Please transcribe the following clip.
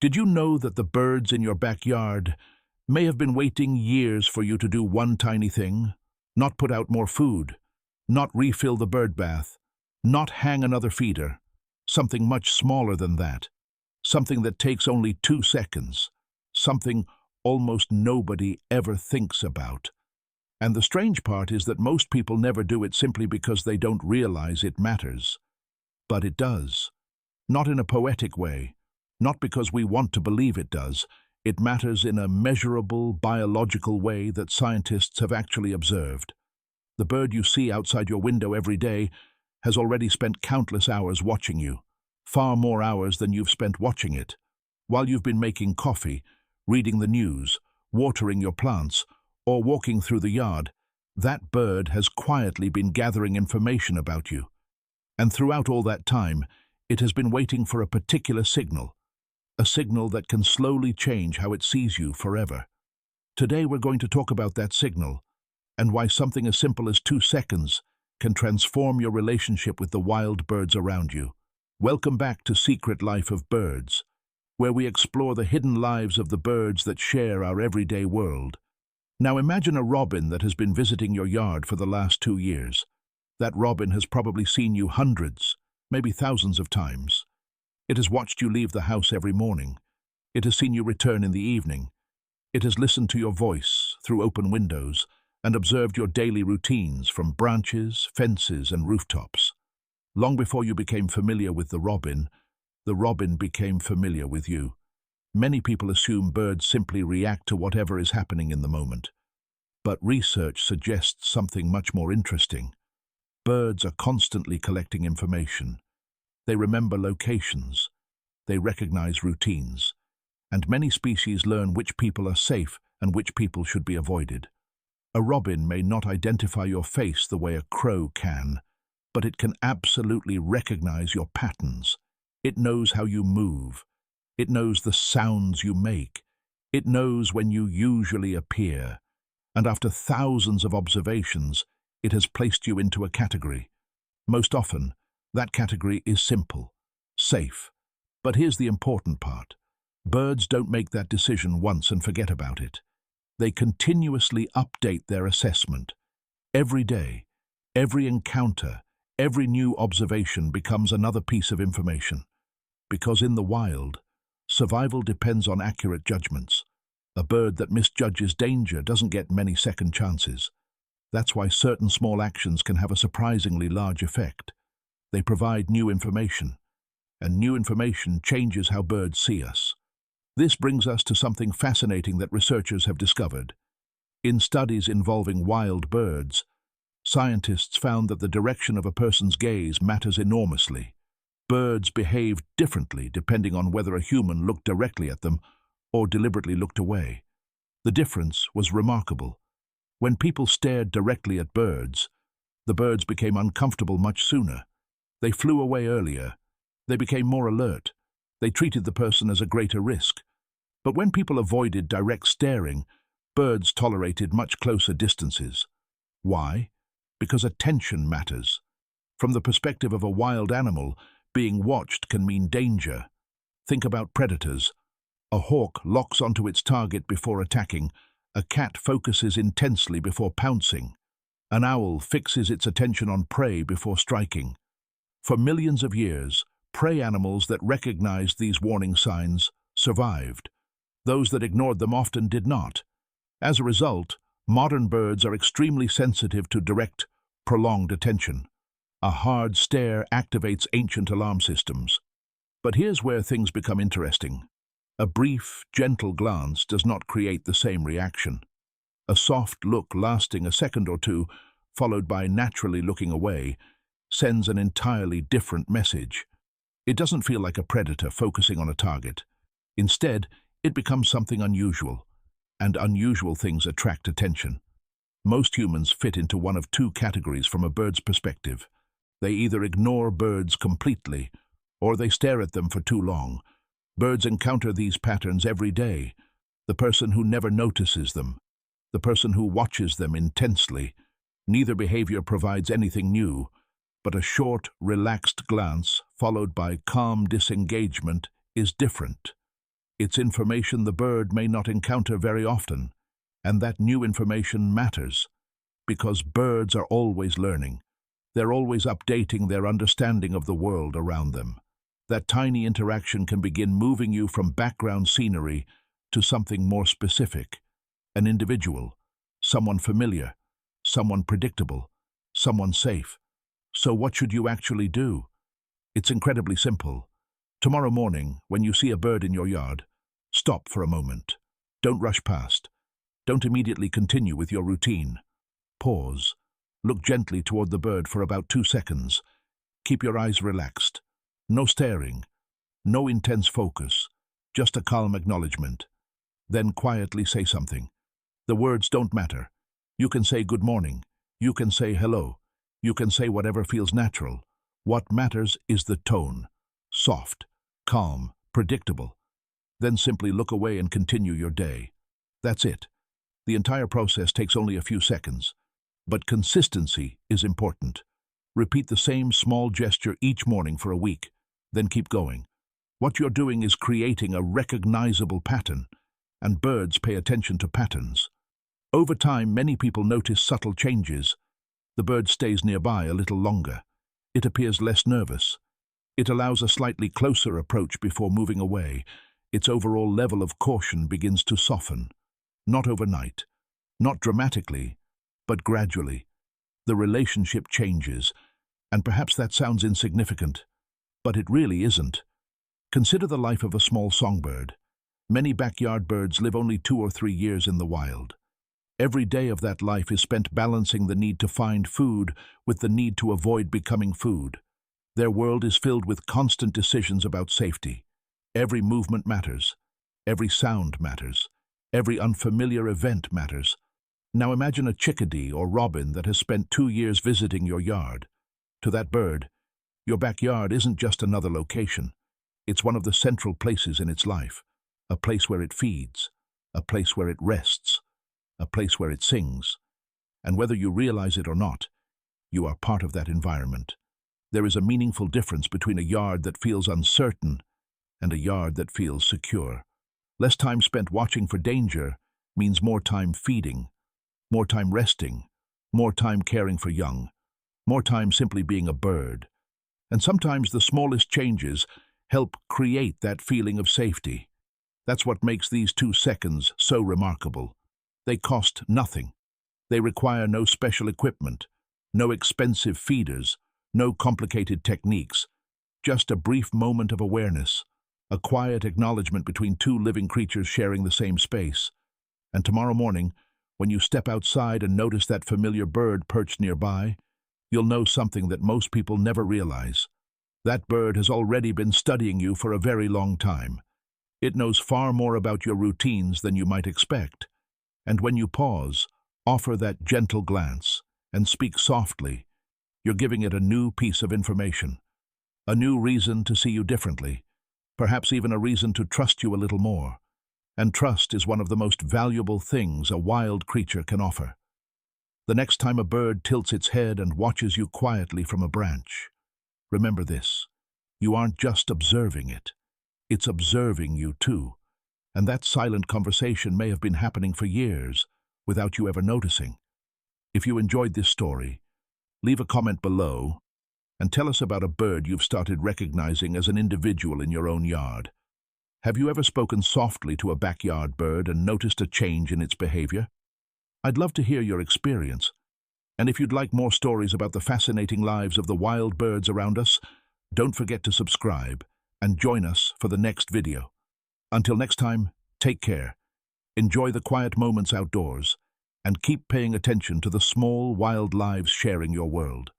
Did you know that the birds in your backyard may have been waiting years for you to do one tiny thing? Not put out more food, not refill the bird bath, not hang another feeder. Something much smaller than that. Something that takes only 2 seconds. Something almost nobody ever thinks about. And the strange part is that most people never do it simply because they don't realize it matters. But it does. Not in a poetic way. Not because we want to believe it does. It matters in a measurable, biological way that scientists have actually observed. The bird you see outside your window every day has already spent countless hours watching you, far more hours than you've spent watching it. While you've been making coffee, reading the news, watering your plants, or walking through the yard, that bird has quietly been gathering information about you. And throughout all that time, it has been waiting for a particular signal, a signal that can slowly change how it sees you forever. Today we're going to talk about that signal, and why something as simple as 2 seconds can transform your relationship with the wild birds around you. Welcome back to Secret Life of Birds, where we explore the hidden lives of the birds that share our everyday world. Now imagine a robin that has been visiting your yard for the last 2 years. That robin has probably seen you hundreds, maybe thousands of times. It has watched you leave the house every morning. It has seen you return in the evening. It has listened to your voice through open windows and observed your daily routines from branches, fences, and rooftops. Long before you became familiar with the robin became familiar with you. Many people assume birds simply react to whatever is happening in the moment. But research suggests something much more interesting. Birds are constantly collecting information. They remember locations. They recognize routines. And many species learn which people are safe and which people should be avoided. A robin may not identify your face the way a crow can, but it can absolutely recognize your patterns. It knows how you move. It knows the sounds you make. It knows when you usually appear. And after thousands of observations, it has placed you into a category. Most often, that category is simple, safe. But here's the important part. Birds don't make that decision once and forget about it. They continuously update their assessment. Every day, every encounter, every new observation becomes another piece of information. Because in the wild, survival depends on accurate judgments. A bird that misjudges danger doesn't get many second chances. That's why certain small actions can have a surprisingly large effect. They provide new information, and new information changes how birds see us. This brings us to something fascinating that researchers have discovered. In studies involving wild birds, scientists found that the direction of a person's gaze matters enormously. Birds behaved differently depending on whether a human looked directly at them or deliberately looked away. The difference was remarkable. When people stared directly at birds, the birds became uncomfortable much sooner. They flew away earlier. They became more alert. They treated the person as a greater risk. But when people avoided direct staring, birds tolerated much closer distances. Why? Because attention matters. From the perspective of a wild animal, being watched can mean danger. Think about predators. A hawk locks onto its target before attacking. A cat focuses intensely before pouncing. An owl fixes its attention on prey before striking. For millions of years, prey animals that recognized these warning signs survived. Those that ignored them often did not. As a result, modern birds are extremely sensitive to direct, prolonged attention. A hard stare activates ancient alarm systems. But here's where things become interesting. A brief, gentle glance does not create the same reaction. A soft look lasting a second or two, followed by naturally looking away, sends an entirely different message. It doesn't feel like a predator focusing on a target. Instead, it becomes something unusual, and unusual things attract attention. Most humans fit into one of 2 categories from a bird's perspective. They either ignore birds completely, or they stare at them for too long. Birds encounter these patterns every day. The person who never notices them, the person who watches them intensely. Neither behavior provides anything new, but a short, relaxed glance followed by calm disengagement is different. It's information the bird may not encounter very often, and that new information matters, because birds are always learning. They're always updating their understanding of the world around them. That tiny interaction can begin moving you from background scenery to something more specific, an individual, someone familiar, someone predictable, someone safe. So what should you actually do? It's incredibly simple. Tomorrow morning, when you see a bird in your yard, stop for a moment. Don't rush past. Don't immediately continue with your routine. Pause. Look gently toward the bird for about 2 seconds. Keep your eyes relaxed. No staring. No intense focus. Just a calm acknowledgement. Then quietly say something. The words don't matter. You can say good morning. You can say hello. You can say whatever feels natural. What matters is the tone. Soft, calm, predictable. Then simply look away and continue your day. That's it. The entire process takes only a few seconds. But consistency is important. Repeat the same small gesture each morning for a week, then keep going. What you're doing is creating a recognizable pattern, and birds pay attention to patterns. Over time, many people notice subtle changes. The bird stays nearby a little longer. It appears less nervous. It allows a slightly closer approach before moving away. Its overall level of caution begins to soften. Not overnight, not dramatically, but gradually. The relationship changes, and perhaps that sounds insignificant, but it really isn't. Consider the life of a small songbird. Many backyard birds live only 2 or 3 years in the wild. Every day of that life is spent balancing the need to find food with the need to avoid becoming food. Their world is filled with constant decisions about safety. Every movement matters. Every sound matters. Every unfamiliar event matters. Now imagine a chickadee or robin that has spent 2 years visiting your yard. To that bird, your backyard isn't just another location. It's one of the central places in its life, a place where it feeds, a place where it rests, a place where it sings. And whether you realize it or not, you are part of that environment. There is a meaningful difference between a yard that feels uncertain and a yard that feels secure. Less time spent watching for danger means more time feeding, more time resting, more time caring for young, more time simply being a bird. And sometimes the smallest changes help create that feeling of safety. That's what makes these 2 seconds so remarkable. They cost nothing. They require no special equipment, no expensive feeders, no complicated techniques, just a brief moment of awareness, a quiet acknowledgement between 2 living creatures sharing the same space. And tomorrow morning, when you step outside and notice that familiar bird perched nearby, you'll know something that most people never realize. That bird has already been studying you for a very long time. It knows far more about your routines than you might expect. And when you pause, offer that gentle glance, and speak softly, you're giving it a new piece of information, a new reason to see you differently, perhaps even a reason to trust you a little more. And trust is one of the most valuable things a wild creature can offer. The next time a bird tilts its head and watches you quietly from a branch, remember this: you aren't just observing it, it's observing you too. And that silent conversation may have been happening for years without you ever noticing. If you enjoyed this story, leave a comment below and tell us about a bird you've started recognizing as an individual in your own yard. Have you ever spoken softly to a backyard bird and noticed a change in its behavior? I'd love to hear your experience. And if you'd like more stories about the fascinating lives of the wild birds around us, don't forget to subscribe and join us for the next video. Until next time, take care, enjoy the quiet moments outdoors, and keep paying attention to the small wild lives sharing your world.